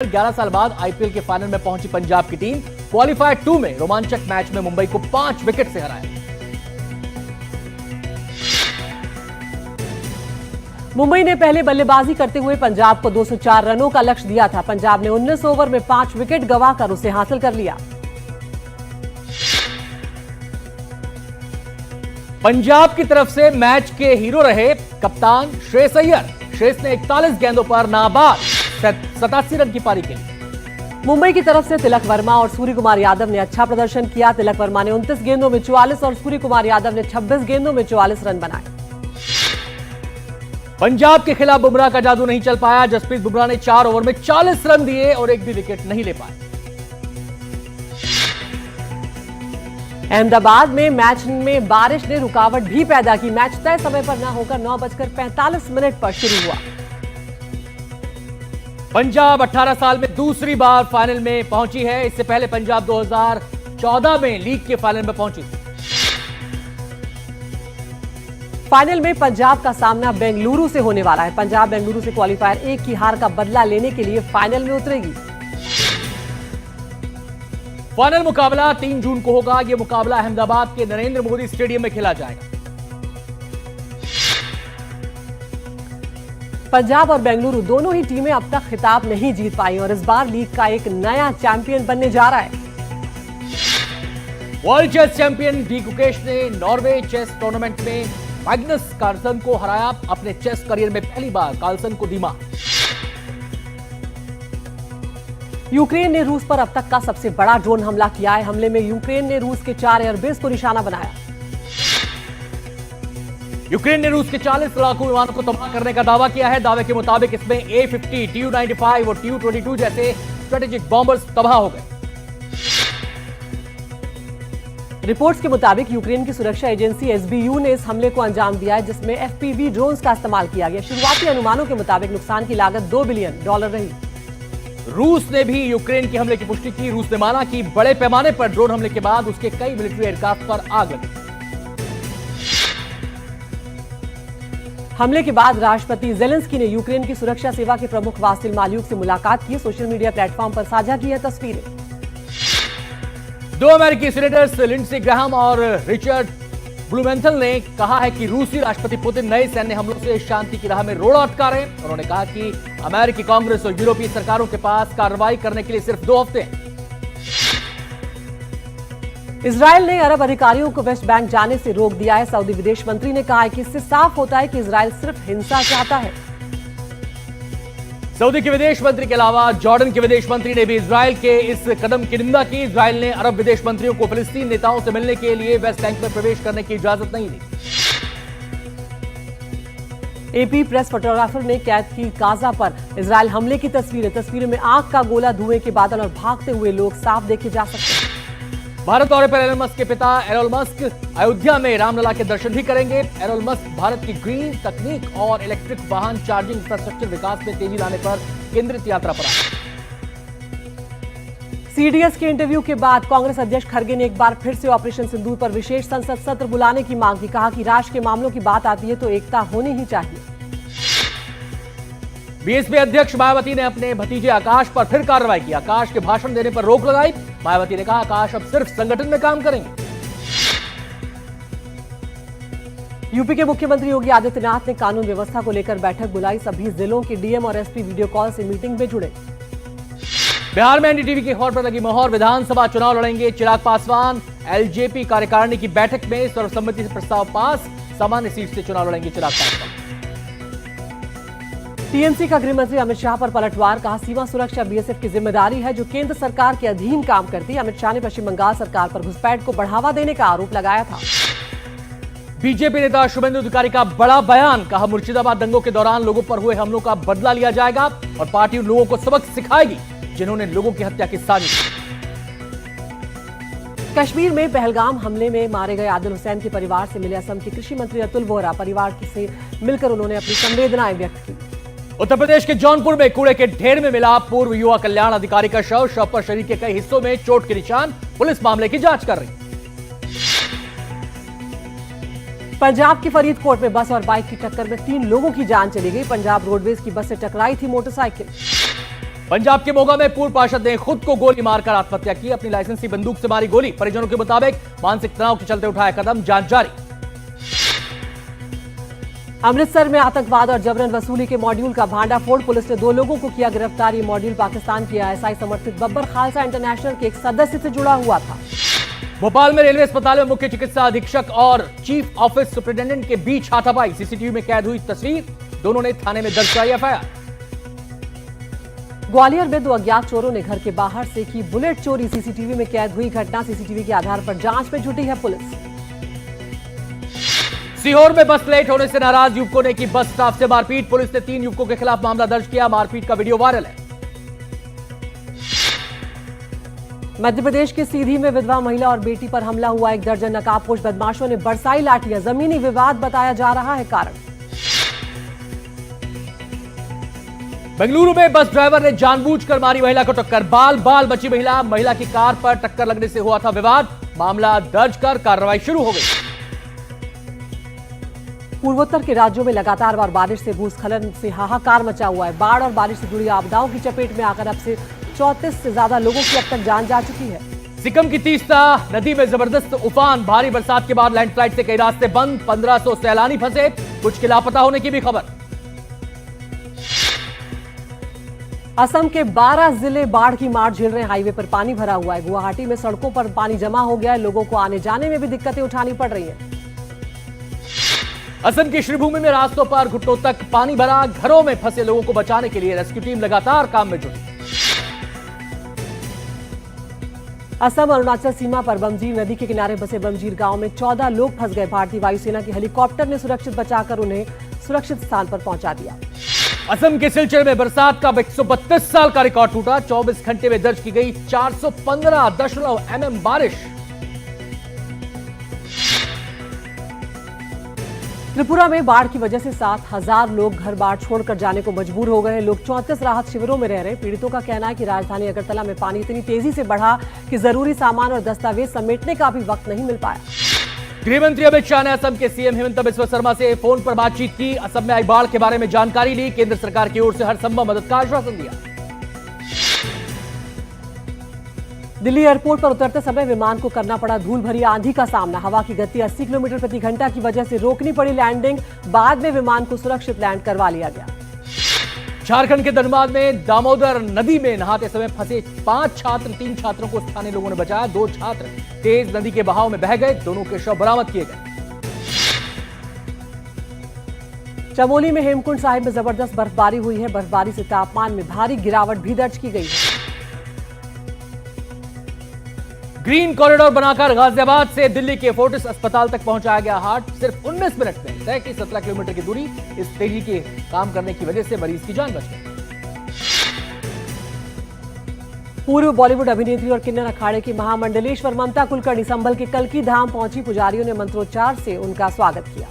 11 साल बाद आईपीएल के फाइनल में पहुंची पंजाब की टीम क्वालीफायर 2 में रोमांचक मैच में मुंबई को 5 विकेट से हराया। मुंबई ने पहले बल्लेबाजी करते हुए पंजाब को 204 रनों का लक्ष्य दिया था। पंजाब ने 19 ओवर में 5 विकेट गंवाकर उसे हासिल कर लिया। पंजाब की तरफ से मैच के हीरो रहे कप्तान श्रेयस अय्यर। श्रेयस ने 41 गेंदों पर नाबाद 87 रन की पारी की। मुंबई की तरफ से तिलक वर्मा और सूर्य कुमार यादव ने अच्छा प्रदर्शन किया। तिलक वर्मा ने 29 गेंदों में 44 और सूर्य कुमार यादव ने 26 गेंदों में 44 रन बनाए। पंजाब के खिलाफ बुमराह का जादू नहीं चल पाया। जसप्रीत बुमराह ने 4 ओवर में 40 रन दिए और एक भी विकेट नहीं ले पाए। अहमदाबाद में मैच में बारिश ने रुकावट भी पैदा की। मैच तय समय पर न होकर 9:45 पर शुरू हुआ। पंजाब 18 साल में दूसरी बार फाइनल में पहुंची है। इससे पहले पंजाब 2014 में लीग के फाइनल में पहुंची थी। फाइनल में पंजाब का सामना बेंगलुरु से होने वाला है। पंजाब बेंगलुरु से क्वालीफायर 1 की हार का बदला लेने के लिए फाइनल में उतरेगी। फाइनल मुकाबला 3 जून को होगा। यह मुकाबला अहमदाबाद के नरेंद्र मोदी स्टेडियम में खेला जाएगा। पंजाब और बेंगलुरु दोनों ही टीमें अब तक खिताब नहीं जीत पाई और इस बार लीग का एक नया चैंपियन बनने जा रहा है। World chess champion D Gukesh ने नॉर्वे चेस टूर्नामेंट में मैग्नस कार्लसन को हराया। अपने चेस करियर में पहली बार कार्लसन को दी मात। यूक्रेन ने रूस पर अब तक का सबसे बड़ा ड्रोन हमला किया है। हमले में यूक्रेन ने रूस के 4 एयरबेस को निशाना बनाया। यूक्रेन ने रूस के 40 लड़ाकू विमानों को तबाह करने का दावा किया है। दावे के मुताबिक इसमें A-50, Tu-95 और Tu-22 जैसे स्ट्रेटेजिक बॉम्बर्स तबाह हो गए। रिपोर्ट्स के मुताबिक यूक्रेन की सुरक्षा एजेंसी SBU ने इस हमले को अंजाम दिया है, जिसमें FPV ड्रोन्स का इस्तेमाल किया गया। शुरुआती अनुमानों के मुताबिक नुकसान की लागत $2 बिलियन रही। रूस ने भी यूक्रेन के हमले की पुष्टि की। रूस ने माना कि बड़े पैमाने पर ड्रोन हमले के बाद उसके कई मिलिट्री एयरक्राफ्ट पर आग लगी। हमले के बाद राष्ट्रपति जेलेंस्की ने यूक्रेन की सुरक्षा सेवा के प्रमुख वासिल माल्युक से मुलाकात की। सोशल मीडिया प्लेटफॉर्म पर साझा की है तस्वीरें। 2 अमेरिकी सीनेटर्स लिंडसे ग्राहम और रिचर्ड ब्लूमेंथल ने कहा है कि रूसी राष्ट्रपति पुतिन नए सैन्य हमलों से शांति की राह में रोड़ा अटका रहे हैं। उन्होंने कहा कि अमेरिकी कांग्रेस और यूरोपीय सरकारों के पास कार्रवाई करने के लिए सिर्फ 2 हफ्ते हैं। इजरायल ने अरब अधिकारियों को वेस्ट बैंक जाने से रोक दिया है। सऊदी विदेश मंत्री ने कहा है कि इससे साफ होता है कि इजरायल सिर्फ हिंसा चाहता है। सऊदी के विदेश मंत्री के अलावा जॉर्डन के विदेश मंत्री ने भी इजरायल के इस कदम की निंदा की। इजरायल ने अरब विदेश मंत्रियों को फिलिस्तीन नेताओं से मिलने के लिए वेस्ट बैंक में प्रवेश करने की इजाजत नहीं दी। AP प्रेस फोटोग्राफर ने कैद की गाजा पर इजरायल हमले की तस्वीरें में आग का गोला, धुएं के बादल और भागते हुए लोग साफ देखे जा सकते हैं। भारत दौरे पर एलोन मस्क के पिता एलोन मस्क अयोध्या में रामलला के दर्शन भी करेंगे। एलोन मस्क भारत की ग्रीन तकनीक और इलेक्ट्रिक वाहन चार्जिंग इंफ्रास्ट्रक्चर विकास में तेजी लाने पर केंद्रित यात्रा पर आए। CDS के इंटरव्यू के बाद कांग्रेस अध्यक्ष खड़गे ने एक बार फिर से ऑपरेशन सिंदूर पर विशेष संसद सत्र बुलाने की मांग की। कहा कि राष्ट्र के मामलों की बात आती है तो एकता होनी ही चाहिए। बीएसपी अध्यक्ष मायावती ने अपने भतीजे आकाश पर फिर कार्रवाई की। आकाश के भाषण देने पर रोक लगाई। मायावती ने कहा आकाश अब सिर्फ संगठन में काम करेंगे। यूपी के मुख्यमंत्री योगी आदित्यनाथ ने कानून व्यवस्था को लेकर बैठक बुलाई। सभी जिलों के DM और SP वीडियो कॉल से मीटिंग में जुड़े। बिहार में NDTV की खबर पर लगी मोहर। विधानसभा चुनाव लड़ेंगे चिराग पासवान। LJP कार्यकारिणी की बैठक में सर्वसम्मति से प्रस्ताव पास। सामान्य सीट से चुनाव लड़ेंगे चिराग पासवान। TMC का गृह मंत्री अमित शाह पर पलटवार। कहा सीमा सुरक्षा BSF की जिम्मेदारी है जो केंद्र सरकार के अधीन काम करती है। अमित शाह ने पश्चिम बंगाल सरकार पर घुसपैठ को बढ़ावा देने का आरोप लगाया था। बीजेपी नेता शुभेंदु अधिकारी का बड़ा बयान। कहा मुर्शिदाबाद दंगों के दौरान लोगों पर हुए हमलों का बदला लिया जाएगा और पार्टी उन लोगों को सबक सिखाएगी जिन्होंने लोगों की हत्या की साजिश की। कश्मीर में पहलगाम हमले में मारे गए आदिल हुसैन के परिवार से मिले असम के कृषि मंत्री अतुल बोहरा। परिवार से मिलकर उन्होंने अपनी संवेदनाएं व्यक्त की। उत्तर प्रदेश के जौनपुर में कूड़े के ढेर में मिला पूर्व युवा कल्याण अधिकारी का शव पर शरीर के कई हिस्सों में चोट के निशान। पुलिस मामले की जांच कर रही। पंजाब के फरीदकोट में बस और बाइक की टक्कर में 3 लोगों की जान चली गई। पंजाब रोडवेज की बस से टकराई थी मोटरसाइकिल। पंजाब के मोगा में पूर्व पार्षद ने खुद को गोली मारकर आत्महत्या की। अपनी लाइसेंसी बंदूक से मारी गोली। परिजनों के मुताबिक मानसिक तनाव के चलते उठाया कदम, जांच जारी। अमृतसर में आतंकवाद और जबरन वसूली के मॉड्यूल का भांडाफोड़। पुलिस ने 2 लोगों को किया गिरफ्तार। ये मॉड्यूल पाकिस्तान की आईएसआई समर्थित बब्बर खालसा इंटरनेशनल के एक सदस्य से जुड़ा हुआ था। भोपाल में रेलवे अस्पताल में मुख्य चिकित्सा अधीक्षक और चीफ ऑफिस सुपरिटेंडेंट के बीच हाथापाई। सीसीटीवी में कैद हुई तस्वीर। दोनों ने थाने में दर्ज कराई एफआईआर। ग्वालियर में 2 अज्ञात चोरों ने घर के बाहर से की बुलेट चोरी। सीसीटीवी में कैद हुई घटना। सीसीटीवी के आधार पर जांच में जुटी है पुलिस। सीहोर में बस लेट होने से नाराज युवकों ने की बस स्टाफ से मारपीट। पुलिस ने 3 युवकों के खिलाफ मामला दर्ज किया। मारपीट का वीडियो वायरल है। मध्य प्रदेश के सीधी में विधवा महिला और बेटी पर हमला हुआ। 1 दर्जन नकाबपोश बदमाशों ने बरसाई लाठियां। जमीनी विवाद बताया जा रहा है कारण। बेंगलुरु में बस ड्राइवर ने जानबूझकर मारी महिला को टक्कर। बाल बाल बची महिला। महिला की कार पर टक्कर लगने से हुआ था विवाद। मामला दर्ज कर कार्रवाई शुरू हो गई। पूर्वोत्तर के राज्यों में लगातार बारिश से भूस्खलन से हाहाकार मचा हुआ है। बाढ़ और बारिश से जुड़ी आपदाओं की चपेट में आकर अब से 34 से ज्यादा लोगों की अब तक जान जा चुकी है। सिक्किम की तीस्ता नदी में जबरदस्त उफान। भारी बरसात के बाद लैंडस्लाइड से कई रास्ते बंद। 1500 सैलानी फंसे। कुछ के लापता होने की भी खबर। असम के 12 जिले बाढ़ की मार झेल रहे हैं। हाईवे पर पानी भरा हुआ है। गुवाहाटी में सड़कों पर पानी जमा हो गया है। लोगों को आने जाने में भी दिक्कतें उठानी पड़ रही हैं। असम की श्रीभूमि में रास्तों पर घुटनों तक पानी भरा। घरों में फंसे लोगों को बचाने के लिए रेस्क्यू टीम लगातार काम में जुटी। असम अरुणाचल सीमा पर बमजीर नदी के किनारे बसे बमजीर गांव में 14 लोग फंस गए। भारतीय वायुसेना के हेलीकॉप्टर ने सुरक्षित बचाकर उन्हें सुरक्षित स्थान पर पहुंचा दिया। असम के सिलचर में बरसात का 132 साल का रिकॉर्ड टूटा। 24 घंटे में दर्ज की गई 415.0 mm बारिश। त्रिपुरा में बाढ़ की वजह से 7,000 लोग घर बार छोड़कर जाने को मजबूर हो गए। लोग 34 राहत शिविरों में रह रहे हैं। पीड़ितों का कहना है कि राजधानी अगरतला में पानी इतनी तेजी से बढ़ा कि जरूरी सामान और दस्तावेज समेटने का भी वक्त नहीं मिल पाया। गृह मंत्री अमित शाह ने असम के सीएम हेमंत बिस्वा शर्मा से फोन पर बातचीत की। असम में आई बाढ़ के बारे में जानकारी ली। केंद्र सरकार की ओर से हर संभव मदद का आश्वासन दिया। दिल्ली एयरपोर्ट पर उतरते समय विमान को करना पड़ा धूल भरी आंधी का सामना। हवा की गति 80 किलोमीटर प्रति घंटा की वजह से रोकनी पड़ी लैंडिंग। बाद में विमान को सुरक्षित लैंड करवा लिया गया। झारखंड के धनबाद में दामोदर नदी में नहाते समय फंसे 5 छात्र। 3 छात्रों को स्थानीय लोगों ने बचाया। 2 छात्र तेज नदी के बहाव में बह गए। दोनों के शव बरामद किए गए। चमोली में हेमकुंड साहिब में जबरदस्त बर्फबारी हुई है। बर्फबारी से तापमान में भारी गिरावट भी दर्ज की गई है। ग्रीन कॉरिडोर बनाकर गाजियाबाद से दिल्ली के फोर्टिस अस्पताल तक पहुंचाया गया हार्ट। सिर्फ 19 मिनट में तय की 17 किलोमीटर की दूरी। इस तेजी के काम करने की वजह से मरीज की जान बच गई। पूर्व बॉलीवुड अभिनेत्री और किन्नर अखाड़े की महामंडलेश्वर ममता कुलकर्णी संभल के कल्की धाम पहुंची। पुजारियों ने मंत्रोच्चार से उनका स्वागत किया।